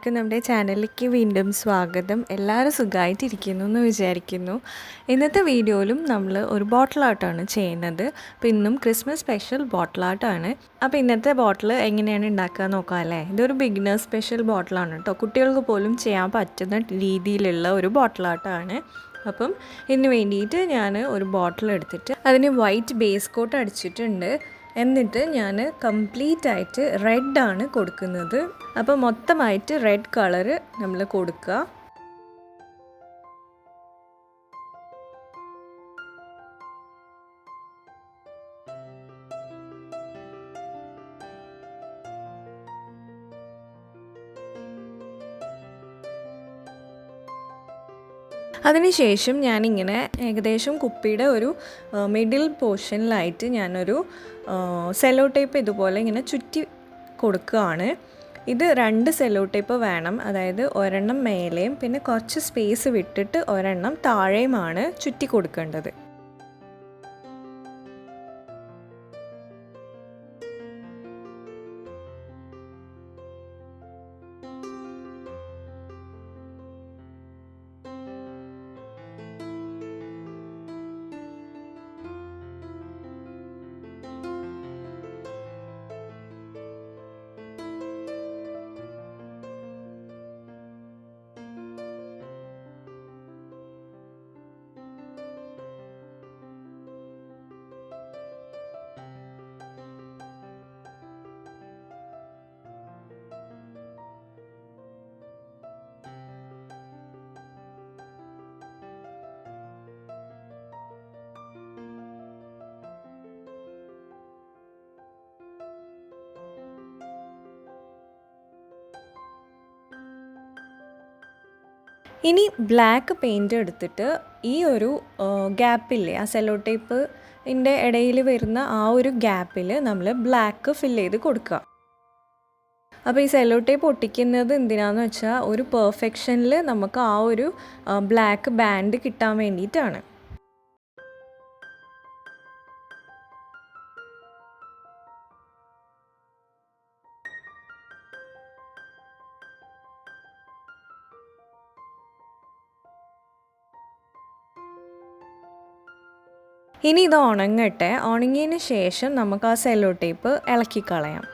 എല്ലാവർക്കും നമ്മുടെ ചാനലിലേക്ക് വീണ്ടും സ്വാഗതം. എല്ലാവരും സുഖമായിട്ടിരിക്കുന്നു എന്ന് വിചാരിക്കുന്നു. ഇന്നത്തെ വീഡിയോയിലും നമ്മൾ ഒരു ബോട്ടിൽ ആർട്ടാണ് ചെയ്യുന്നത്. അപ്പോൾ ഇന്നും ക്രിസ്മസ് സ്പെഷ്യൽ ബോട്ടിൽ ആർട്ടാണ്. അപ്പോൾ ഇന്നത്തെ ബോട്ടിൽ എങ്ങനെയാണ് ഉണ്ടാക്കുക നോക്കാം അല്ലേ. ഇതൊരു ബിഗിനർ സ്പെഷ്യൽ ബോട്ടിലാണ് കേട്ടോ. കുട്ടികൾക്ക് പോലും ചെയ്യാൻ പറ്റുന്ന രീതിയിലുള്ള ഒരു ബോട്ടിൽ ആർട്ടാണ്. അപ്പം ഇതിന് വേണ്ടിയിട്ട് ഞാൻ ഒരു ബോട്ടിൽ എടുത്തിട്ട് അതിന് വൈറ്റ് ബേസ് കോട്ട് അടിച്ചിട്ടുണ്ട്. എന്നിട്ട് ഞാൻ കംപ്ലീറ്റ് ആയിട്ട് റെഡാണ് കൊടുക്കുന്നത്. അപ്പോൾ മൊത്തമായിട്ട് റെഡ് കളറ് നമ്മൾ കൊടുക്കുക. അതിനുശേഷം ഞാനിങ്ങനെ ഏകദേശം കുപ്പിയുടെ ഒരു മിഡിൽ പോർഷനിലായിട്ട് ഞാനൊരു സെല്ലോ ടേപ്പ് ഇതുപോലെ ഇങ്ങനെ ചുറ്റി കൊടുക്കുകയാണ്. ഇത് 2 സെല്ലോ ടേപ്പ് വേണം. അതായത് ഒരെണ്ണം മേലെയും പിന്നെ കുറച്ച് സ്പേസ് വിട്ടിട്ട് ഒരെണ്ണം താഴെയുമാണ് ചുറ്റി കൊടുക്കേണ്ടത്. ഇനി ബ്ലാക്ക് പെയിൻറ് എടുത്തിട്ട് ഈ ഒരു ഗ്യാപ്പില്ലേ, ആ സെല്ലോ ടേപ്പിൻ്റെ ഇടയിൽ വരുന്ന ആ ഒരു ഗ്യാപ്പിൽ നമ്മൾ ബ്ലാക്ക് ഫില്ല് ചെയ്ത് കൊടുക്കുക. അപ്പോൾ ഈ സെല്ലോ ടേപ്പ് ഒട്ടിക്കുന്നത് എന്തിനാണെന്ന് വെച്ചാൽ ഒരു പെർഫെക്ഷനിൽ നമുക്ക് ആ ഒരു ബ്ലാക്ക് ബാൻഡ് കിട്ടാൻ വേണ്ടിയിട്ടാണ്. ഇനി ഇത് ഉണങ്ങട്ടെ. ഉണങ്ങിയതിന് ശേഷം നമുക്ക് ആ സെല്ലോ ടേപ്പ് ഇളക്കി കളയാം.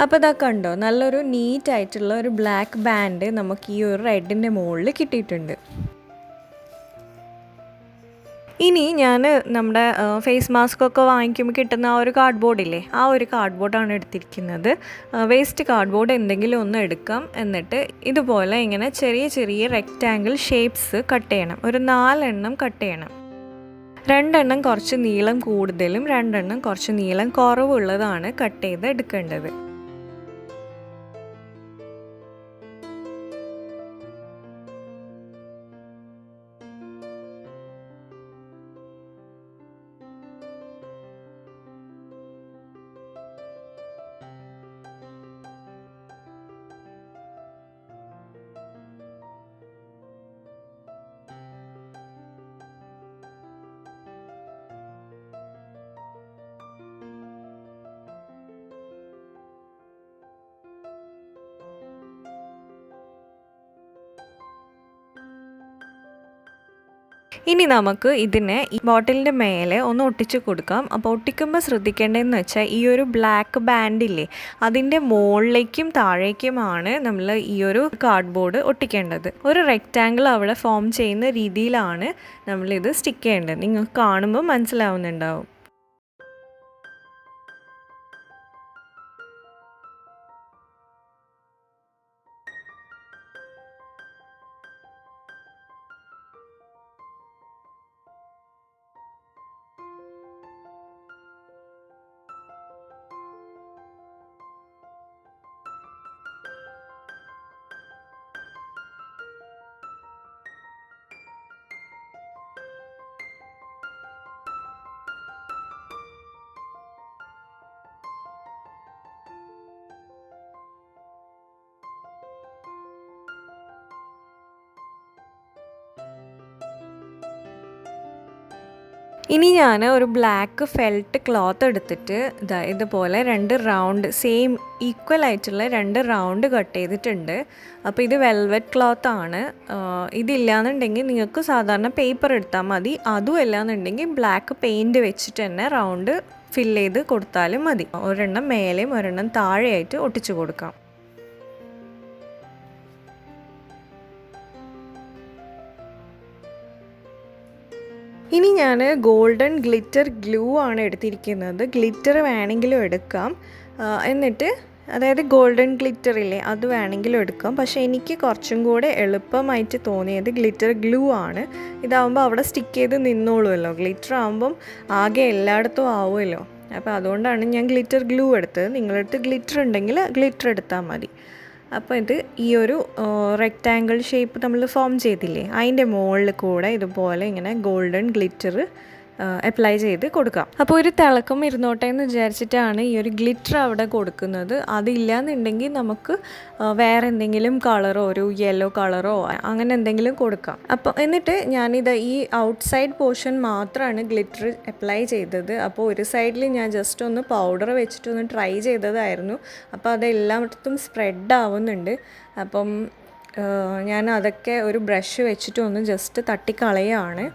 അപ്പോൾ ഇതാ കണ്ടോ, നല്ലൊരു നീറ്റായിട്ടുള്ള ഒരു ബ്ലാക്ക് ബാൻഡ് നമുക്ക് ഈ ഒരു റെഡിൻ്റെ മുകളിൽ കിട്ടിയിട്ടുണ്ട്. ഇനി ഞാൻ നമ്മുടെ ഫേസ് മാസ്കൊക്കെ വാങ്ങിക്കുമ്പോൾ കിട്ടുന്ന ആ ഒരു കാർഡ്ബോർഡില്ലേ, ആ ഒരു കാർഡ്ബോർഡാണ് എടുത്തിരിക്കുന്നത്. വേസ്റ്റ് കാർഡ്ബോർഡ് എന്തെങ്കിലും ഒന്ന് എടുക്കാം. എന്നിട്ട് ഇതുപോലെ ഇങ്ങനെ ചെറിയ ചെറിയ റെക്റ്റാങ്കിൾ ഷേപ്സ് കട്ട് ചെയ്യണം. ഒരു 4 എണ്ണം കട്ട് ചെയ്യണം. 2 എണ്ണം കുറച്ച് നീളം കൂടുതലും 2 എണ്ണം കുറച്ച് നീളം കുറവുള്ളതാണ് കട്ട് ചെയ്ത് എടുക്കേണ്ടത്. ഇനി നമുക്ക് ഇതിനെ ഈ ബോട്ടിലിൻ്റെ മേലെ ഒന്ന് ഒട്ടിച്ച് കൊടുക്കാം. അപ്പോൾ ഒട്ടിക്കുമ്പോൾ ശ്രദ്ധിക്കേണ്ടതെന്ന് വെച്ചാൽ ഈ ഒരു ബ്ലാക്ക് ബാൻഡില്ലേ, അതിൻ്റെ മുകളിലേക്കും താഴേക്കുമാണ് നമ്മൾ ഈ ഒരു കാർഡ്ബോർഡ് ഒട്ടിക്കേണ്ടത്. ഒരു റെക്റ്റാങ്കിൾ അവിടെ ഫോം ചെയ്യുന്ന രീതിയിലാണ് നമ്മളിത് സ്റ്റിക്ക് ചെയ്യേണ്ടത്. നിങ്ങൾക്ക് കാണുമ്പോൾ മനസ്സിലാവുന്നുണ്ടാവും. ഇനി ഞാൻ ഒരു ബ്ലാക്ക് ഫെൽറ്റ് ക്ലോത്ത് എടുത്തിട്ട് ഇതുപോലെ 2 റൗണ്ട് സെയിം ഈക്വൽ ആയിട്ടുള്ള 2 റൗണ്ട് കട്ട് ചെയ്തിട്ടുണ്ട്. അപ്പോൾ ഇത് വെൽവെറ്റ് ക്ലോത്താണ്. ഇതില്ലാന്നുണ്ടെങ്കിൽ നിങ്ങൾക്ക് സാധാരണ പേപ്പർ എടുത്താൽ മതി. അതും ഇല്ലാന്നുണ്ടെങ്കിൽ ബ്ലാക്ക് പെയിൻറ്റ് വെച്ചിട്ട് തന്നെ റൗണ്ട് ഫില്ല് ചെയ്ത് കൊടുത്താലും മതി. ഒരെണ്ണം മേലെയും ഒരെണ്ണം താഴെയായിട്ട് ഒട്ടിച്ചു കൊടുക്കാം. ഇനി ഞാൻ ഗോൾഡൻ ഗ്ലിറ്റർ ഗ്ലൂ ആണ് എടുത്തിരിക്കുന്നത്. ഗ്ലിറ്റർ വേണമെങ്കിലും എടുക്കാം. എന്നിട്ട് അതായത് ഗോൾഡൻ ഗ്ലിറ്റർ ഇല്ലേ, അത് വേണമെങ്കിലും എടുക്കാം. പക്ഷേ എനിക്ക് കുറച്ചും കൂടെ എളുപ്പമായിട്ട് തോന്നിയത് ഗ്ലിറ്റർ ഗ്ലൂ ആണ്. ഇതാവുമ്പോൾ അവിടെ സ്റ്റിക്ക് ചെയ്ത് നിന്നോളുമല്ലോ. ഗ്ലിറ്റർ ആകുമ്പം ആകെ എല്ലായിടത്തും ആവുമല്ലോ. അപ്പോൾ അതുകൊണ്ടാണ് ഞാൻ ഗ്ലിറ്റർ ഗ്ലൂ എടുത്തത്. നിങ്ങളുടെ അടുത്ത് ഗ്ലിറ്റർ ഉണ്ടെങ്കിൽ ഗ്ലിറ്റർ എടുത്താൽ മതി. അപ്പോൾ ഇത് ഈ ഒരു റെക്റ്റാങ്കിൾ ഷേപ്പ് നമ്മൾ ഫോം ചെയ്തില്ലേ, അതിൻ്റെ മുകളിൽ കൂടെ ഇതുപോലെ ഇങ്ങനെ ഗോൾഡൻ ഗ്ലിറ്റർ അപ്ലൈ ചെയ്ത് കൊടുക്കാം. അപ്പോൾ ഒരു തിളക്കം ഇരുന്നോട്ടെ എന്ന് വിചാരിച്ചിട്ടാണ് ഈ ഒരു ഗ്ലിറ്റർ അവിടെ കൊടുക്കുന്നത്. അതില്ലാന്നുണ്ടെങ്കിൽ നമുക്ക് വേറെ എന്തെങ്കിലും കളറോ ഒരു യെല്ലോ കളറോ അങ്ങനെ എന്തെങ്കിലും കൊടുക്കാം. അപ്പോൾ എന്നിട്ട് ഞാനിത് ഈ ഔട്ട്സൈഡ് പോർഷൻ മാത്രമാണ് ഗ്ലിറ്റർ അപ്ലൈ ചെയ്തത്. അപ്പോൾ ഒരു സൈഡിൽ ഞാൻ ജസ്റ്റ് ഒന്ന് പൗഡർ വെച്ചിട്ടൊന്ന് ട്രൈ ചെയ്തതായിരുന്നു. അപ്പോൾ അതെല്ലായിടത്തും സ്പ്രെഡ് ആവുന്നുണ്ട്. അപ്പം ഞാൻ അതൊക്കെ ഒരു ബ്രഷ് വെച്ചിട്ടൊന്ന് ജസ്റ്റ് തട്ടിക്കളയാണ്.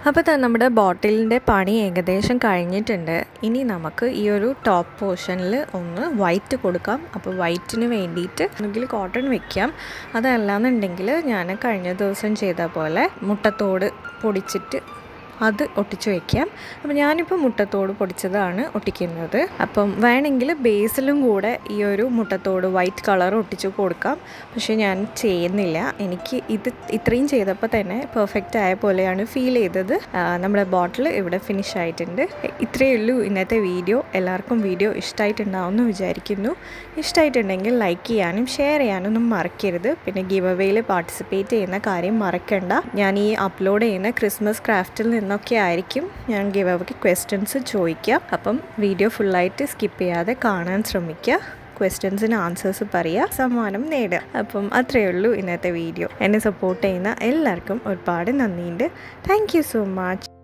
അപ്പോൾ നമ്മുടെ ബോട്ടിലിൻ്റെ പണി ഏകദേശം കഴിഞ്ഞിട്ടുണ്ട്. ഇനി നമുക്ക് ഈ ഒരു ടോപ്പ് പോർഷനിൽ ഒന്ന് വൈറ്റ് കൊടുക്കാം. അപ്പോൾ വൈറ്റിന് വേണ്ടിയിട്ട് ഒന്നുകിൽ കോട്ടൺ വെക്കാം, അതല്ലാന്നുണ്ടെങ്കിൽ ഞാൻ കഴിഞ്ഞ ദിവസം ചെയ്ത പോലെ മുട്ടത്തോട് പൊടിച്ചിട്ട് അത് ഒട്ടിച്ച് വയ്ക്കാം. അപ്പോൾ ഞാനിപ്പോൾ മുട്ടത്തോട് പൊടിച്ചതാണ് ഒട്ടിക്കുന്നത്. അപ്പം വേണമെങ്കിൽ ബേസിലും കൂടെ ഈ ഒരു മുട്ടത്തോട് വൈറ്റ് കളർ ഒട്ടിച്ച് കൊടുക്കാം. പക്ഷേ ഞാൻ ചെയ്യുന്നില്ല. എനിക്ക് ഇത് ഇത്രയും ചെയ്തപ്പോൾ തന്നെ പെർഫെക്റ്റ് ആയ പോലെയാണ് ഫീൽ ചെയ്തത്. നമ്മുടെ ബോട്ടിൽ ഇവിടെ ഫിനിഷ് ആയിട്ടുണ്ട്. ഇത്രയേ ഉള്ളൂ ഇന്നത്തെ വീഡിയോ. എല്ലാവർക്കും വീഡിയോ ഇഷ്ടമായിട്ടുണ്ടാവുമെന്ന് വിചാരിക്കുന്നു. ഇഷ്ടമായിട്ടുണ്ടെങ്കിൽ ലൈക്ക് ചെയ്യാനും ഷെയർ ചെയ്യാനൊന്നും മറക്കരുത്. പിന്നെ ഗിവ് അവേയിൽ പാർട്ടിസിപ്പേറ്റ് ചെയ്യുന്ന കാര്യം മറക്കണ്ട. ഞാൻ ഈ അപ്ലോഡ് ചെയ്യുന്ന ക്രിസ്മസ് ക്രാഫ്റ്റിൽ നിന്നൊക്കെ ആയിരിക്കും ഞാൻ ഗിവ് അവേക്ക് ക്വസ്റ്റ്യൻസ് ചോദിക്കുക. അപ്പം വീഡിയോ ഫുള്ളായിട്ട് സ്കിപ്പ് ചെയ്യാതെ കാണാൻ ശ്രമിക്കുക. ക്വസ്റ്റ്യൻസിന് ആൻസേഴ്സ് പറയുക, സമ്മാനം നേടുക. അപ്പം അത്രയേ ഉള്ളൂ ഇന്നത്തെ വീഡിയോ. എന്നെ സപ്പോർട്ട് ചെയ്യുന്ന എല്ലാവർക്കും ഒരുപാട് നന്ദിയുണ്ട്. Thank you so much.